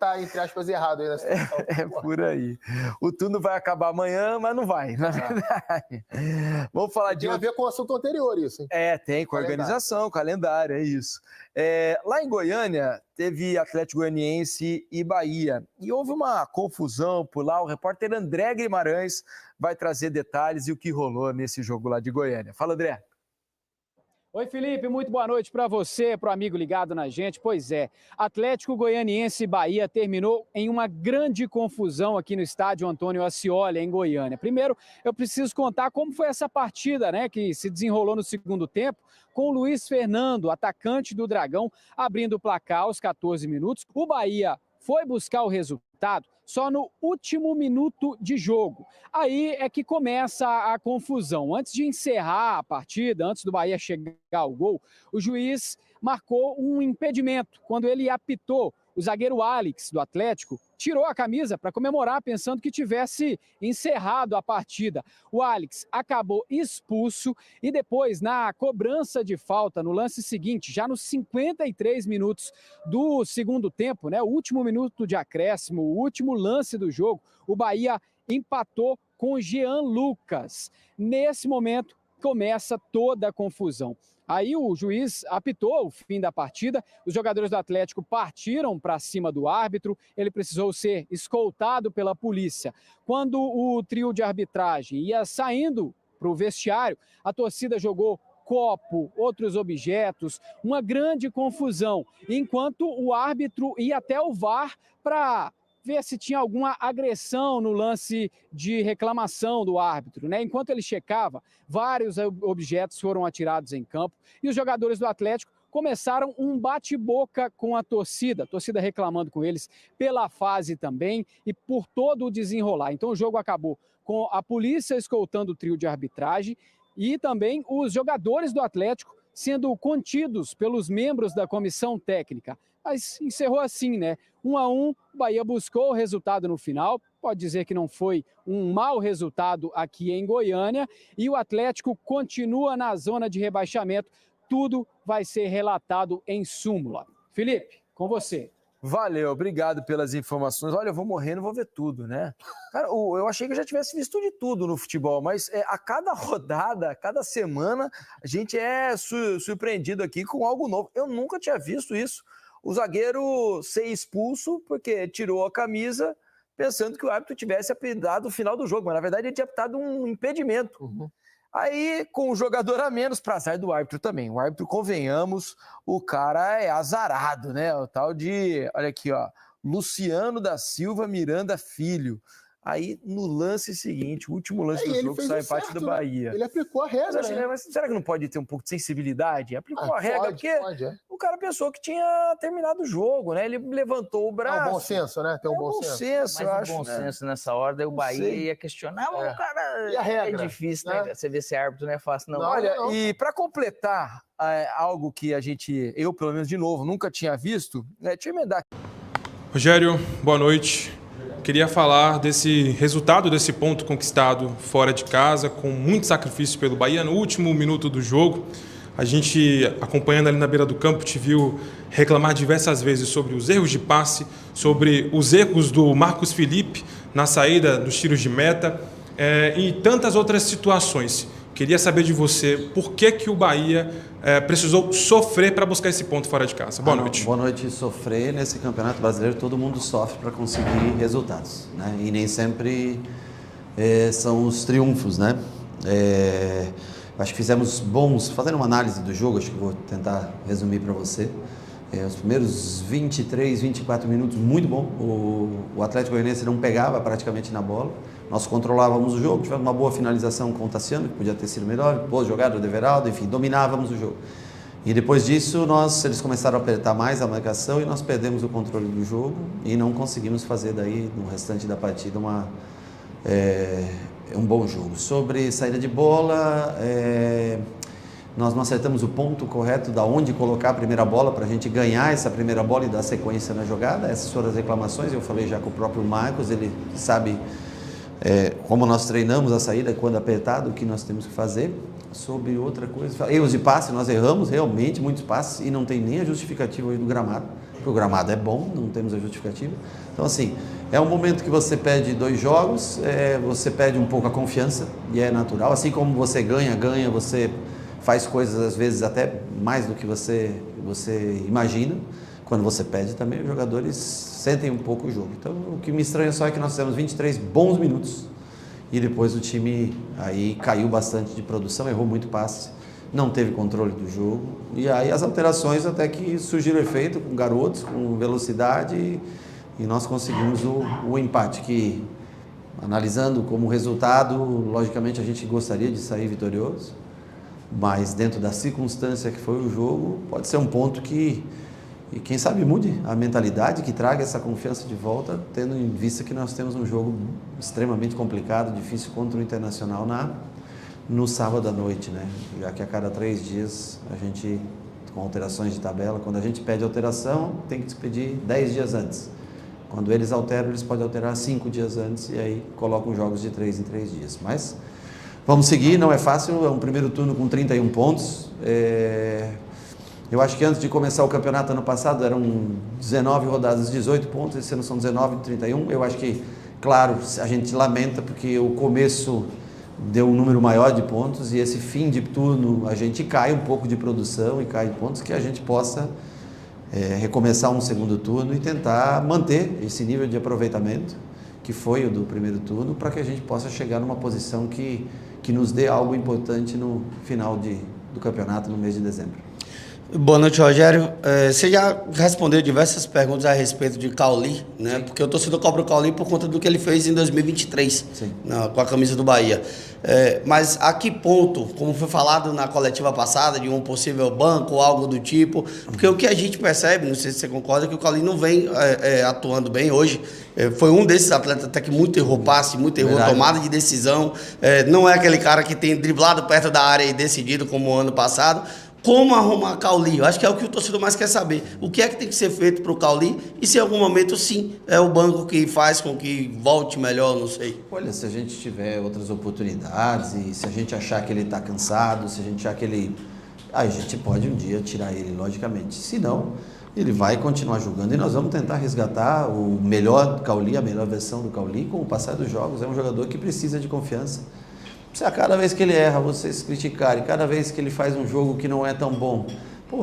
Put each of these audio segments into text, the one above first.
tá, entre aspas, errado aí na situação. É por aí. O turno vai acabar amanhã, mas não vai, na verdade. Vamos falar de... Tem a ver com o assunto anterior isso, hein? Tem, com a organização, calendário, é isso. Lá em Goiânia, teve Atlético Goianiense e Bahia. E houve uma confusão por lá. O repórter André Guimarães vai trazer detalhes e o que rolou nesse jogo lá de Goiânia. Fala, André. Oi, Felipe, muito boa noite para você, para o amigo ligado na gente. Pois é, Atlético Goianiense e Bahia terminou em uma grande confusão aqui no estádio Antônio Ascioli, em Goiânia. Primeiro, eu preciso contar como foi essa partida, né, que se desenrolou no segundo tempo, com o Luiz Fernando, atacante do Dragão, abrindo o placar aos 14 minutos. O Bahia foi buscar o resultado só no último minuto de jogo. Aí é que começa a confusão. Antes de encerrar a partida, antes do Bahia chegar ao gol, o juiz marcou um impedimento. Quando ele apitou, o zagueiro Alex, do Atlético, tirou a camisa para comemorar, pensando que tivesse encerrado a partida. O Alex acabou expulso e depois, na cobrança de falta, no lance seguinte, já nos 53 minutos do segundo tempo, né, o último minuto de acréscimo, o último lance do jogo, o Bahia empatou com o Jean Lucas. Nesse momento, começa toda a confusão. Aí o juiz apitou o fim da partida, os jogadores do Atlético partiram para cima do árbitro, ele precisou ser escoltado pela polícia. Quando o trio de arbitragem ia saindo para o vestiário, a torcida jogou copo, outros objetos, uma grande confusão, enquanto o árbitro ia até o VAR para ver se tinha alguma agressão no lance de reclamação do árbitro, né? Enquanto ele checava, vários objetos foram atirados em campo e os jogadores do Atlético começaram um bate-boca com a torcida reclamando com eles pela fase também e por todo o desenrolar. Então o jogo acabou com a polícia escoltando o trio de arbitragem e também os jogadores do Atlético sendo contidos pelos membros da comissão técnica. Mas encerrou assim, né? 1-1, o Bahia buscou o resultado no final, pode dizer que não foi um mau resultado aqui em Goiânia, e o Atlético continua na zona de rebaixamento, tudo vai ser relatado em súmula. Felipe, com você. Valeu, obrigado pelas informações. Olha, eu vou morrer, não vou ver tudo, né? Cara, eu achei que eu já tivesse visto de tudo no futebol, mas a cada rodada, a cada semana, a gente é surpreendido aqui com algo novo. Eu nunca tinha visto isso. O zagueiro ser expulso porque tirou a camisa pensando que o árbitro tivesse apitado o final do jogo, mas na verdade ele tinha apitado um impedimento. Aí, com o jogador a menos, para azar do árbitro também. O árbitro, convenhamos, o cara é azarado, né? O tal de, olha aqui, ó, Luciano da Silva Miranda Filho. Aí, no lance seguinte, o último lance do jogo, sai empate do Bahia. Ele aplicou a regra, né? Mas será que não pode ter um pouco de sensibilidade? Aplicou a regra porque o cara pensou que tinha terminado o jogo, né? Ele levantou o braço. É um bom senso, né? Tem um bom senso. Eu acho, bom senso nessa hora, daí o Bahia ia questionar, mas o cara... E a regra? É difícil, né? Você vê se árbitro não é fácil, não. Olha, e para completar algo que eu, pelo menos de novo, nunca tinha visto, né? Deixa eu emendar. Rogério, boa noite. Queria falar desse resultado, desse ponto conquistado fora de casa, com muito sacrifício pelo Bahia. No último minuto do jogo, a gente, acompanhando ali na beira do campo, te viu reclamar diversas vezes sobre os erros de passe, sobre os erros do Marcos Felipe na saída dos tiros de meta e tantas outras situações. Queria saber de você por que o Bahia precisou sofrer para buscar esse ponto fora de casa. Boa noite. Boa noite. Sofrer nesse Campeonato Brasileiro, todo mundo sofre para conseguir resultados, né? E nem sempre são os triunfos, né? Acho que fizemos bons, fazendo uma análise do jogo, acho que vou tentar resumir para você. Os primeiros 23, 24 minutos, muito bom. O Atlético Goianiense não pegava praticamente na bola. Nós controlávamos o jogo, tivemos uma boa finalização com o Tassiano, que podia ter sido melhor, boa jogada do Everaldo, enfim, dominávamos o jogo. E depois disso, eles começaram a apertar mais a marcação e nós perdemos o controle do jogo e não conseguimos fazer daí, no restante da partida, um bom jogo. Sobre saída de bola, nós não acertamos o ponto correto da onde colocar a primeira bola para a gente ganhar essa primeira bola e dar sequência na jogada. Essas foram as reclamações, eu falei já com o próprio Marcos, ele sabe como nós treinamos a saída, quando apertado, o que nós temos que fazer. Sobre outra coisa, erros de passe, nós erramos realmente muitos passes e não tem nem a justificativa do gramado. o gramado é bom, não temos a justificativa. Então, assim, é um momento que você perde 2 jogos, você perde um pouco a confiança, e é natural. Assim como você ganha, você faz coisas, às vezes, até mais do que você imagina. Quando você perde também, os jogadores sentem um pouco o jogo. Então, o que me estranha só é que nós fizemos 23 bons minutos, e depois o time aí caiu bastante de produção, errou muito passe, não teve controle do jogo, e aí as alterações até que surgiram efeito com garotos, com velocidade, e nós conseguimos o empate, que, analisando como resultado, logicamente a gente gostaria de sair vitorioso, mas dentro da circunstância que foi o jogo, pode ser um ponto que, e quem sabe mude a mentalidade, que traga essa confiança de volta, tendo em vista que nós temos um jogo extremamente complicado, difícil contra o Internacional no sábado à noite, né? Já que a cada 3 dias a gente, com alterações de tabela, quando a gente pede alteração, tem que pedir 10 dias antes. Quando eles alteram, eles podem alterar 5 dias antes e aí colocam jogos de 3 em 3 dias. Mas vamos seguir, não é fácil, é um primeiro turno com 31 pontos. Eu acho que antes de começar o campeonato ano passado eram 19 rodadas, 18 pontos, esse ano são 19 de 31. Eu acho que, claro, a gente lamenta porque o começo deu um número maior de pontos e esse fim de turno a gente cai um pouco de produção e cai de pontos, que a gente possa recomeçar um segundo turno e tentar manter esse nível de aproveitamento que foi o do primeiro turno, para que a gente possa chegar numa posição que nos dê algo importante no final do campeonato no mês de dezembro. Boa noite, Rogério. Você já respondeu diversas perguntas a respeito de Cauli, né? Sim. Porque o torcedor cobra o Cauli por conta do que ele fez em 2023, com a camisa do Bahia. Mas a que ponto, como foi falado na coletiva passada, de um possível banco ou algo do tipo, porque o que a gente percebe, não sei se você concorda, é que o Cauli não vem atuando bem hoje. Foi um desses atletas até que muito errou passe, muito errou tomada de decisão. Não é aquele cara que tem driblado perto da área e decidido como o ano passado. Como arrumar Cauli? Eu acho que é o que o torcedor mais quer saber. O que é que tem que ser feito para o Cauli? E se em algum momento, sim, é o banco que faz com que volte melhor, não sei. Olha, se a gente tiver outras oportunidades e se a gente achar que ele está cansado, se a gente achar que ele... Aí a gente pode um dia tirar ele, logicamente. Se não, ele vai continuar jogando e nós vamos tentar resgatar o melhor do Cauli, a melhor versão do Cauli com o passar dos jogos. É um jogador que precisa de confiança. Se a cada vez que ele erra, vocês criticarem, cada vez que ele faz um jogo que não é tão bom,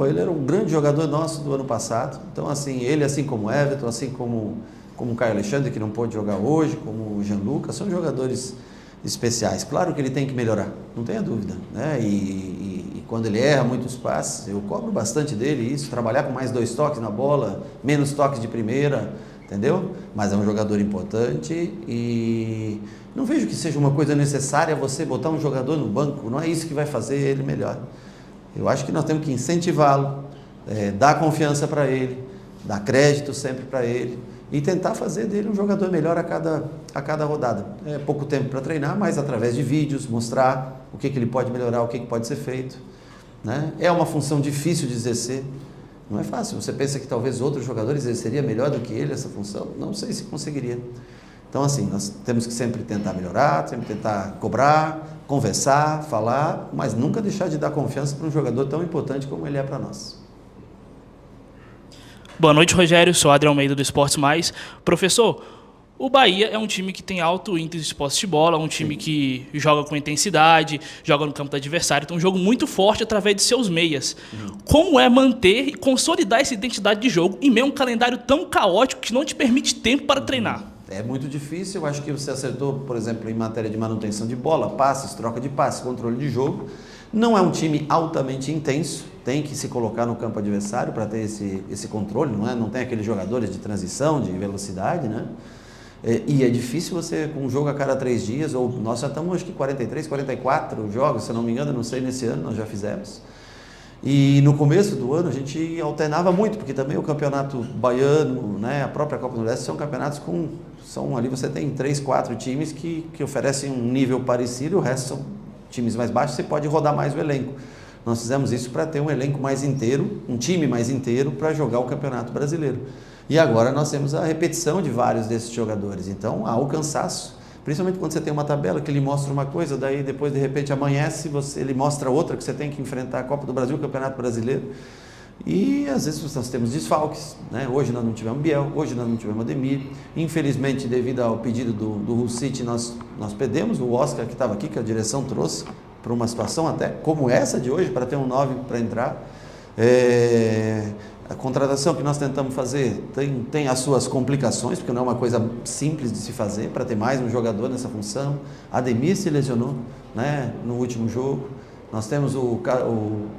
ele era um grande jogador nosso do ano passado. Então, assim, ele, assim como o Everton, assim como o Caio Alexandre, que não pôde jogar hoje, como o Jean Lucas, são jogadores especiais. Claro que ele tem que melhorar, não tenha dúvida, né? E quando ele erra muitos passes, eu cobro bastante dele isso, trabalhar com mais 2 toques na bola, menos toques de primeira, entendeu? Mas é um jogador importante e não vejo que seja uma coisa necessária você botar um jogador no banco, não é isso que vai fazer ele melhor. Eu acho que nós temos que incentivá-lo, dar confiança para ele, dar crédito sempre para ele e tentar fazer dele um jogador melhor a cada rodada. É pouco tempo para treinar, mas através de vídeos, mostrar o que ele pode melhorar, o que pode ser feito, né? É uma função difícil de exercer, não é fácil. Você pensa que talvez outros jogadores exerceria melhor do que ele essa função? Não sei se conseguiria. Então, assim, nós temos que sempre tentar melhorar, sempre tentar cobrar, conversar, falar, mas nunca deixar de dar confiança para um jogador tão importante como ele é para nós. Boa noite, Rogério. Sou Adriano Almeida do Esportes Mais. Professor, o Bahia é um time que tem alto índice de posse de bola, um time que joga com intensidade, joga no campo do adversário, então um jogo muito forte através de seus meias. Como é manter e consolidar essa identidade de jogo em meio a um calendário tão caótico que não te permite tempo para treinar? É muito difícil. Eu acho que você acertou, por exemplo, em matéria de manutenção de bola, passes, troca de passes, controle de jogo. Não é um time altamente intenso, tem que se colocar no campo adversário para ter esse controle, não tem aqueles jogadores de transição, de velocidade, né? E é difícil você, com um jogo a cada 3 dias, ou nós já estamos acho que 43, 44 jogos, se eu não me engano, não sei, nesse ano nós já fizemos. E no começo do ano a gente alternava muito, porque também o campeonato baiano, né, a própria Copa do Leste são campeonatos ali você tem 3, 4 times que oferecem um nível parecido, o resto são times mais baixos, você pode rodar mais o elenco. Nós fizemos isso para ter um elenco mais inteiro, um time mais inteiro para jogar o Campeonato Brasileiro. E agora nós temos a repetição de vários desses jogadores, então há o cansaço. Principalmente quando você tem uma tabela que ele mostra uma coisa, daí depois de repente amanhece, ele mostra outra, que você tem que enfrentar a Copa do Brasil, o Campeonato Brasileiro. E às vezes nós temos desfalques, né? Hoje nós não tivemos Biel, hoje nós não tivemos Ademir. Infelizmente, devido ao pedido do Hull City, nós perdemos o Oscar, que estava aqui, que a direção trouxe para uma situação até como essa de hoje, para ter um 9 para entrar. A contratação que nós tentamos fazer tem as suas complicações, porque não é uma coisa simples de se fazer, para ter mais um jogador nessa função. Ademir se lesionou, né, no último jogo. Nós temos o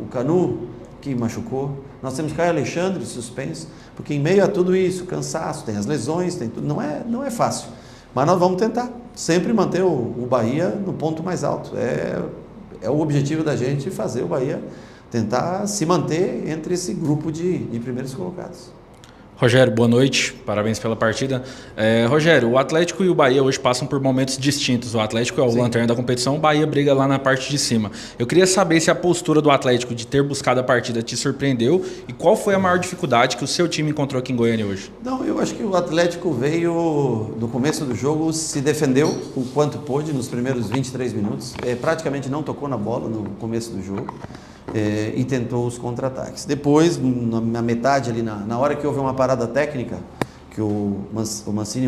Canu, que machucou. Nós temos Caio Alexandre suspenso, porque em meio a tudo isso, cansaço, tem as lesões, tem tudo, não é fácil. Mas nós vamos tentar sempre manter o Bahia no ponto mais alto. É o objetivo da gente, fazer o Bahia tentar se manter entre esse grupo de primeiros colocados. Rogério, boa noite, parabéns pela partida. Rogério, o Atlético e o Bahia hoje passam por momentos distintos. O Atlético é o lanterna da competição, o Bahia briga lá na parte de cima. Eu queria saber se a postura do Atlético de ter buscado a partida te surpreendeu e qual foi a maior dificuldade que o seu time encontrou aqui em Goiânia hoje? Não, eu acho que o Atlético veio, no começo do jogo, se defendeu o quanto pôde nos primeiros 23 minutos. Praticamente não tocou na bola no começo do jogo. E tentou os contra-ataques. Depois, na metade ali, na hora que houve uma parada técnica, que o Mancini